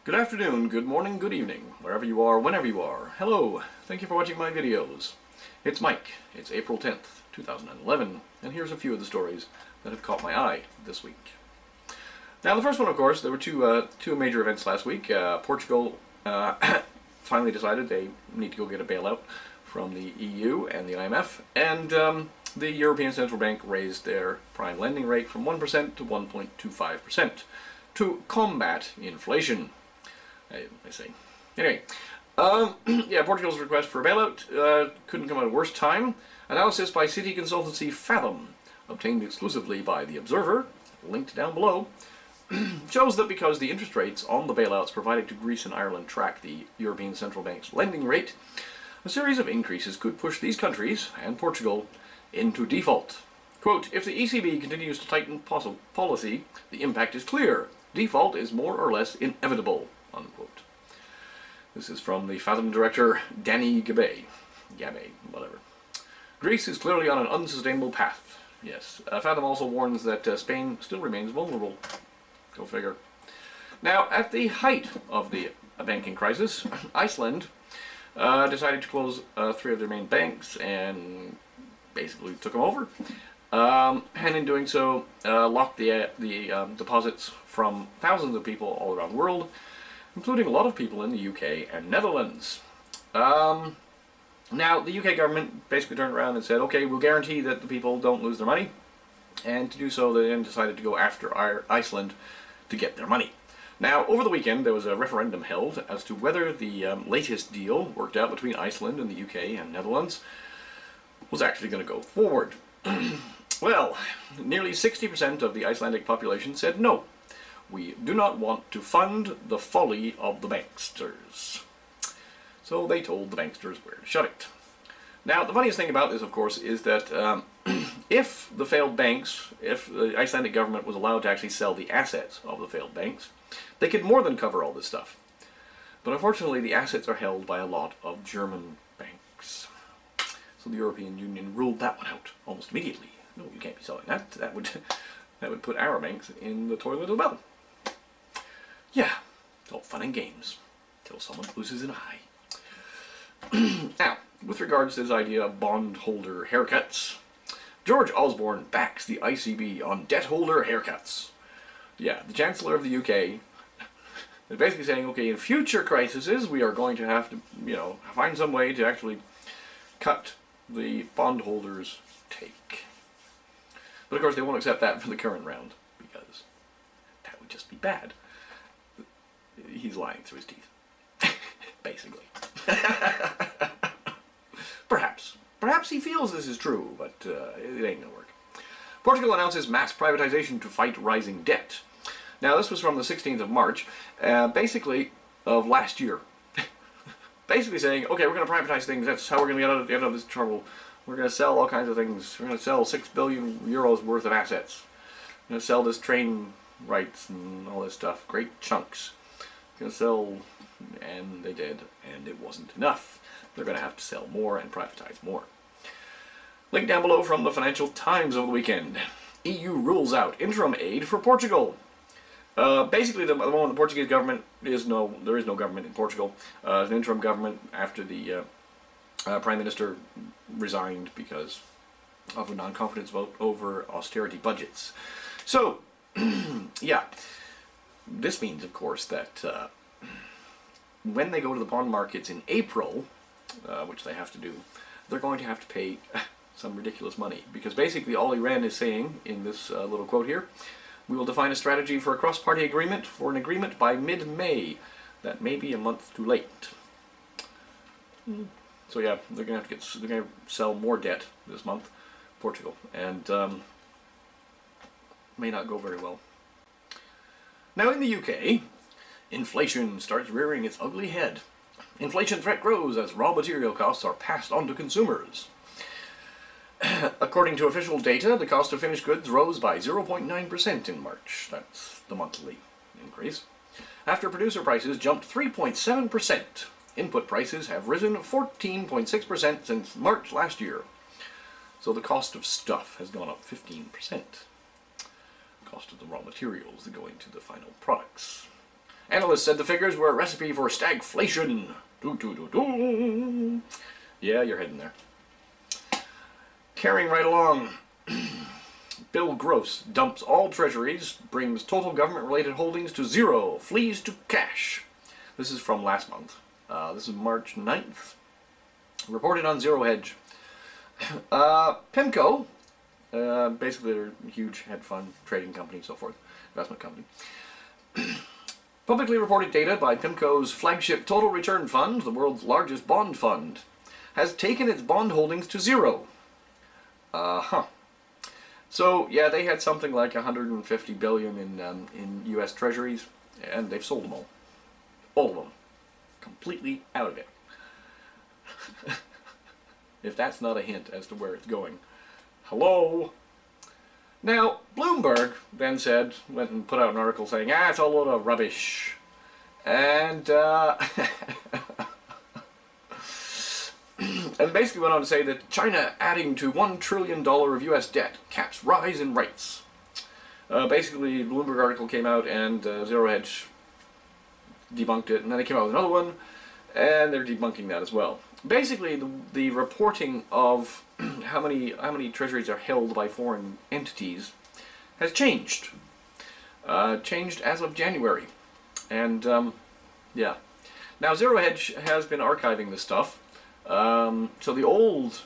Good afternoon, good morning, good evening, wherever you are, whenever you are. Hello, thank you for watching my videos. It's Mike, it's April 10th, 2011, and here's a few of the stories that have caught my eye this week. Now the first one, of course, there were two major events last week. Portugal finally decided they need to go get a bailout from the EU and the IMF, and the European Central Bank raised their prime lending rate from 1% to 1.25% to combat inflation. I say. Anyway, yeah, Portugal's request for a bailout couldn't come at a worse time. Analysis by city consultancy Fathom, obtained exclusively by The Observer, linked down below, shows that because the interest rates on the bailouts provided to Greece and Ireland track the European Central Bank's lending rate, a series of increases could push these countries, and Portugal, into default. Quote, if the ECB continues to tighten policy, the impact is clear. Default is more or less inevitable. Unquote. This is from the Fathom director, Danny Gabe, whatever. Greece is clearly on an unsustainable path. Yes. Fathom also warns that Spain still remains vulnerable. Go figure. Now, at the height of the banking crisis, Iceland decided to close 3 of their main banks and basically took them over. And in doing so, locked the deposits from thousands of people all around the world, including a lot of people in the UK and Netherlands. Now, the UK government basically turned around and said, okay, we'll guarantee that the people don't lose their money. And to do so, they then decided to go after Iceland to get their money. Now, over the weekend, there was a referendum held as to whether the latest deal worked out between Iceland and the UK and Netherlands was actually going to go forward. Well, nearly 60% of the Icelandic population said no. We do not want to fund the folly of the banksters. So they told the banksters where to shove it. Now, the funniest thing about this, of course, is that if the failed banks, if the Icelandic government was allowed to actually sell the assets of the failed banks, they could more than cover all this stuff. But unfortunately, the assets are held by a lot of German banks. So the European Union ruled that one out almost immediately. No, you can't be selling that. That would put our banks in the toilet as well. Yeah, it's all fun and games, till someone loses an eye. Now, with regards to this idea of bondholder haircuts, George Osborne backs the ICB on debt holder haircuts. Yeah, the Chancellor of the UK is basically saying, okay, in future crises, we are going to have to, find some way to actually cut the bondholders' take. But of course, they won't accept that for the current round, because that would just be bad. He's lying through his teeth, basically. Perhaps he feels this is true, but it ain't gonna work. Portugal announces mass privatisation to fight rising debt. Now, this was from the 16th of March, basically of last year. Basically saying, okay, we're going to privatize things. That's how we're going to get out of this trouble. We're going to sell all kinds of things. We're going to sell 6 billion euros worth of assets. We're going to sell this train rights and all this stuff. Great chunks. Going to sell, and they did, and it wasn't enough. They're going to have to sell more and privatize more. Link down below from the Financial Times over the weekend. EU rules out interim aid for Portugal. Basically, the moment the Portuguese government there is no government in Portugal. It's an interim government after the Prime Minister resigned because of a non-confidence vote over austerity budgets. So, yeah. This means, of course, that when they go to the bond markets in April, which they have to do, they're going to have to pay some ridiculous money. Because basically all Iran is saying in this little quote here, we will define a strategy for a cross-party agreement for an agreement by mid-May. That may be a month too late. So yeah, they're going to sell more debt this month, Portugal, and may not go very well. Now in the UK, inflation starts rearing its ugly head. Inflation threat grows as raw material costs are passed on to consumers. According to official data, the cost of finished goods rose by 0.9% in March. That's the monthly increase. After producer prices jumped 3.7%, input prices have risen 14.6% since March last year. So the cost of stuff has gone up 15%. Cost of the raw materials that go into the final products. Analysts said the figures were a recipe for stagflation. Doo, doo, doo, doo. Yeah, you're heading there. Carrying right along, Bill Gross dumps all treasuries, brings total government-related holdings to zero, flees to cash. This is from last month. This is March 9th. Reported on Zero Hedge. PIMCO, basically they're a huge hedge fund, trading company, so forth, investment company. Publicly reported data by PIMCO's flagship Total Return Fund, the world's largest bond fund, has taken its bond holdings to zero. So, yeah, they had something like 150 billion in U.S. Treasuries, and they've sold them all. All of them. Completely out of it. If that's not a hint as to where it's going. Hello? Now, Bloomberg then went and put out an article saying, it's a load of rubbish. And, and basically went on to say that China adding to $1 trillion of U.S. debt caps rise in rates. Basically, Bloomberg article came out and Zero Hedge debunked it, and then they came out with another one, and they're debunking that as well. Basically, the reporting of how many treasuries are held by foreign entities has changed. Changed as of January. And, yeah. Now, Zero Hedge has been archiving this stuff. So the old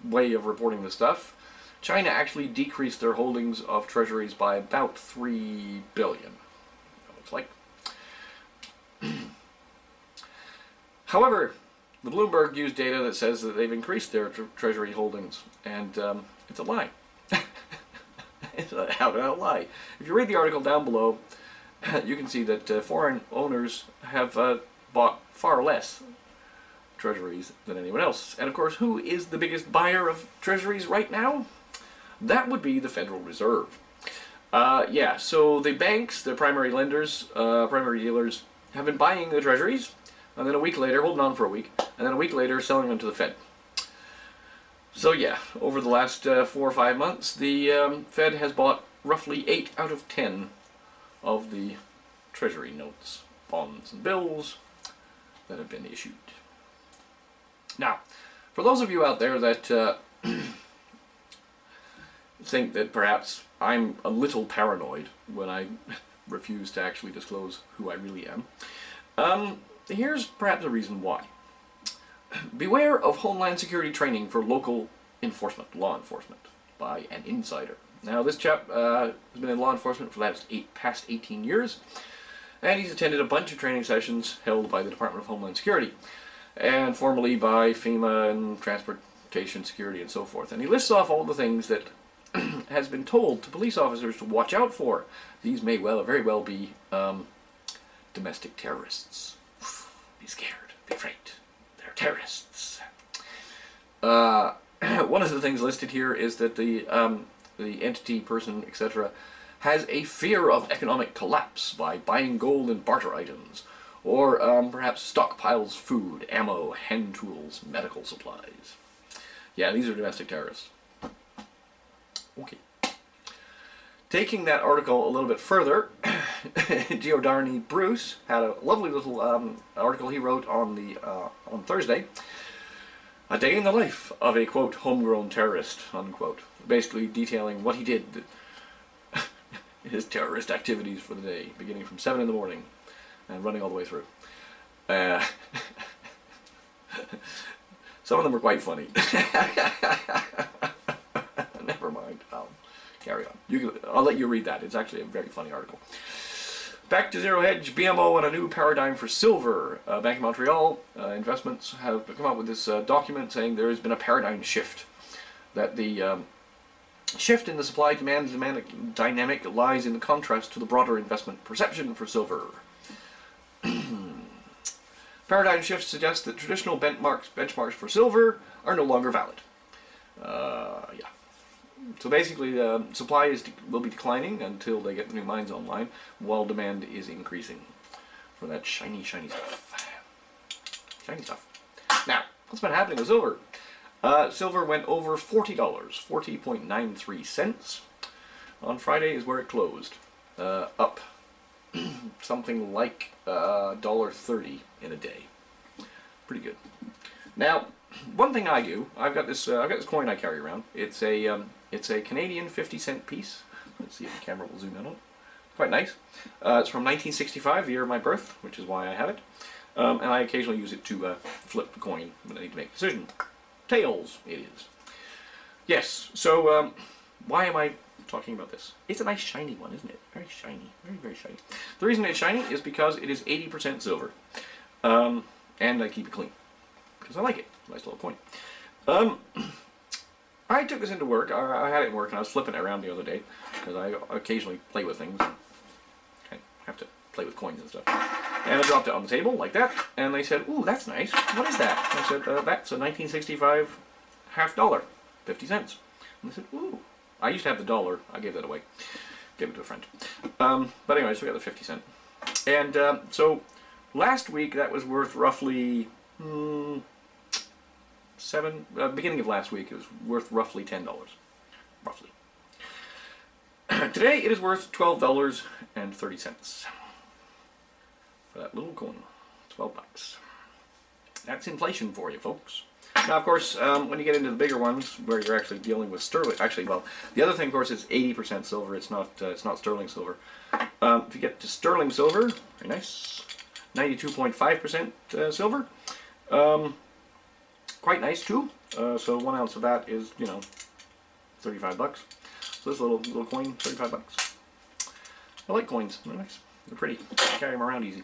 way of reporting this stuff, China actually decreased their holdings of treasuries by about 3 billion, it looks like. However, the Bloomberg used data that says that they've increased their treasury holdings, and it's a lie. It's an out-and-out lie. If you read the article down below, you can see that foreign owners have bought far less treasuries than anyone else. And of course, who is the biggest buyer of treasuries right now? That would be the Federal Reserve. Yeah, so the banks, the primary lenders, primary dealers, have been buying the treasuries, and then a week later, holding on for a week, and then a week later selling them to the Fed. So yeah, over the last 4 or 5 months, the Fed has bought roughly 8 out of 10 of the treasury notes, bonds, and bills that have been issued. Now, for those of you out there that think that perhaps I'm a little paranoid when I refuse to actually disclose who I really am, here's perhaps a reason why. Beware of Homeland Security training for local enforcement, law enforcement, by an insider. Now, this chap has been in law enforcement for the past 18 years, and he's attended a bunch of training sessions held by the Department of Homeland Security, and formerly by FEMA and Transportation Security and so forth. And he lists off all the things that has been told to police officers to watch out for. These may very well be domestic terrorists. Be scared, be afraid. They're terrorists. One of the things listed here is that the entity, person, etc., has a fear of economic collapse by buying gold and barter items, or perhaps stockpiles food, ammo, hand tools, medical supplies. Yeah, these are domestic terrorists. Okay. Taking that article a little bit further, Giordani Bruce had a lovely little article he wrote on Thursday. A day in the life of a, quote, homegrown terrorist, unquote. Basically detailing what he did, his terrorist activities for the day, beginning from 7 in the morning and running all the way through. Some of them were quite funny. Never mind. I'll carry on. I'll let you read that. It's actually a very funny article. Back to Zero Hedge. BMO on a new paradigm for silver. Bank of Montreal investments have come out with this document saying there has been a paradigm shift. That the shift in the supply-demand dynamic lies in the contrast to the broader investment perception for silver. Paradigm shift suggests that traditional benchmarks for silver are no longer valid. Yeah. So basically, supply will be declining until they get the new mines online, while demand is increasing for that shiny, shiny stuff. Shiny stuff. Now, what's been happening with silver? Silver went over $40, 40.93 cents. On Friday is where it closed. Up something like $1.30 in a day. Pretty good. Now, one thing I do, I've got this coin I carry around. It's a Canadian 50-cent piece. Let's see if the camera will zoom in on it. Quite nice. It's from 1965, the year of my birth, which is why I have it. And I occasionally use it to flip the coin when I need to make a decision. Tails, it is. Yes, so why am I talking about this? It's a nice shiny one, isn't it? Very shiny. Very, very shiny. The reason it's shiny is because it is 80% silver. And I keep it clean. Because I like it. Nice little coin. I took this into work. I had it in work and I was flipping it around the other day. Because I occasionally play with things. I have to play with coins and stuff. And I dropped it on the table like that. And they said, ooh, that's nice. What is that? I said, that's a 1965 half dollar. 50 cents. And they said, ooh. I used to have the dollar. I gave that away. Gave it to a friend. But anyway, so we got the 50 cent. And so last week that was worth roughly beginning of last week it was worth roughly $10. Roughly. Today it is worth $12.30 for that little coin. 12 bucks. That's inflation for you, folks. Now, of course, when you get into the bigger ones, where you're actually dealing with sterling, actually, well, the other thing, of course, is 80% silver. It's not sterling silver. If you get to sterling silver, very nice, 92.5% silver. Quite nice too. So 1 ounce of that is, 35 bucks. So this little coin, 35 bucks. I like coins. They're nice. They're pretty. I carry them around easy.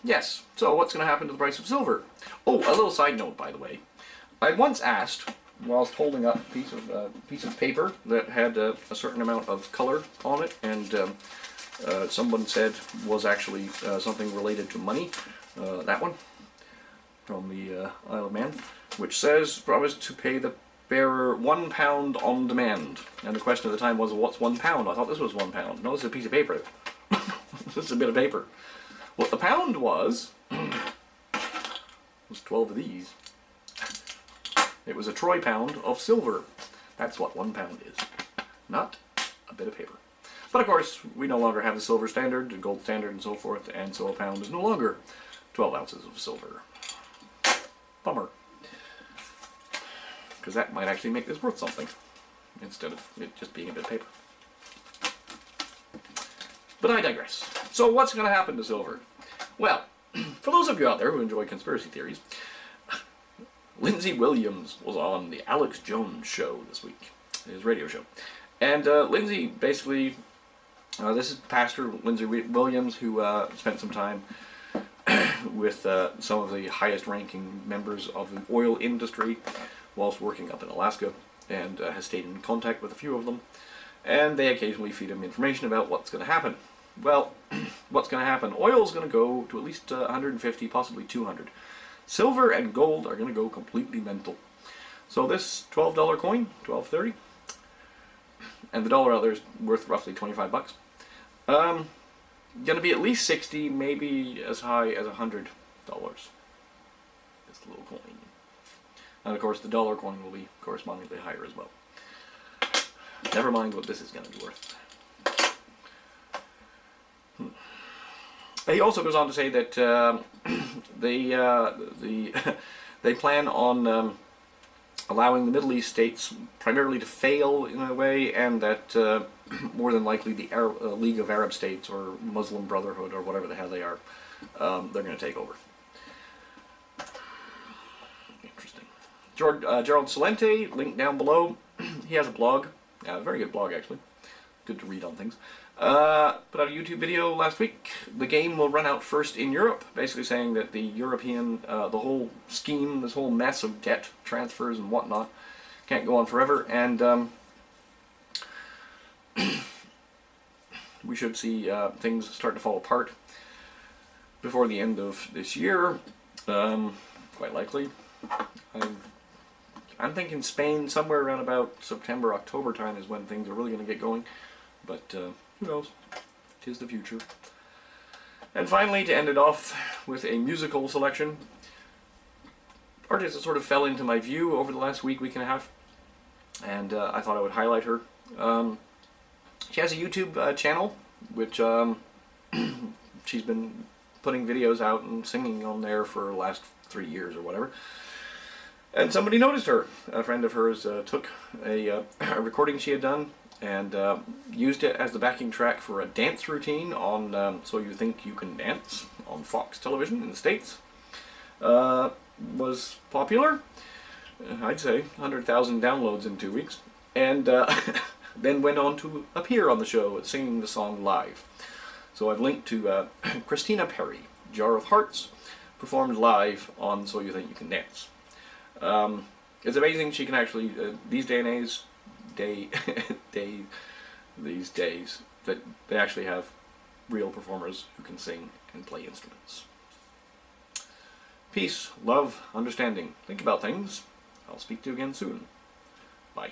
Yes, so what's going to happen to the price of silver? Oh, a little side note, by the way. I once asked, whilst holding up a piece of paper that had a certain amount of color on it, and someone said was actually something related to money, that one, from the Isle of Man, which says, promise to pay the bearer £1 on demand. And the question at the time was, what's £1? I thought this was £1. No, this is a piece of paper. This is a bit of paper. What the pound was 12 of these. It was a troy pound of silver. That's what £1 is. Not a bit of paper. But of course, we no longer have the silver standard, the gold standard, and so forth, and so a pound is no longer 12 ounces of silver. Bummer. Because that might actually make this worth something, instead of it just being a bit of paper. But I digress. So what's going to happen to silver? Well, for those of you out there who enjoy conspiracy theories, Lindsey Williams was on the Alex Jones show this week, his radio show. And Lindsey basically, this is Pastor Lindsey Williams, who spent some time with some of the highest ranking members of the oil industry whilst working up in Alaska, and has stayed in contact with a few of them. And they occasionally feed him information about what's going to happen. Well, what's going to happen? Oil's going to go to at least 150, possibly 200. Silver and gold are going to go completely mental. So this $12 coin, $12.30, and the dollar out there is worth roughly 25 bucks. Going to be at least 60, maybe as high as $100. This little coin. And of course the dollar coin will be correspondingly higher as well. Never mind what this is going to be worth. He also goes on to say that they plan on allowing the Middle East states primarily to fail in a way, and that more than likely the League of Arab States or Muslim Brotherhood or whatever the hell they are, they're going to take over. Interesting. Gerald Celente, link down below. He has a blog, a very good blog actually. Good to read on things. Put out a YouTube video last week. The game will run out first in Europe, basically saying that the European, the whole scheme, this whole mess of debt transfers and whatnot, can't go on forever, and we should see things start to fall apart before the end of this year, quite likely. I'm thinking Spain somewhere around about September, October time is when things are really going to get going. But who knows? 'Tis the future. And finally, to end it off with a musical selection, artist that sort of fell into my view over the last week and a half, and I thought I would highlight her. She has a YouTube channel which she's been putting videos out and singing on there for the last 3 years or whatever. And somebody noticed her. A friend of hers took a recording she had done and used it as the backing track for a dance routine on So You Think You Can Dance on Fox television in the States. Was popular, I'd say 100,000 downloads in 2 weeks, and then went on to appear on the show singing the song live. So I've linked to Christina Perry, Jar of Hearts, performed live on So You Think You Can Dance. It's amazing she can actually, these days, that they actually have real performers who can sing and play instruments. Peace, love, understanding. Think about things. I'll speak to you again soon. Bye.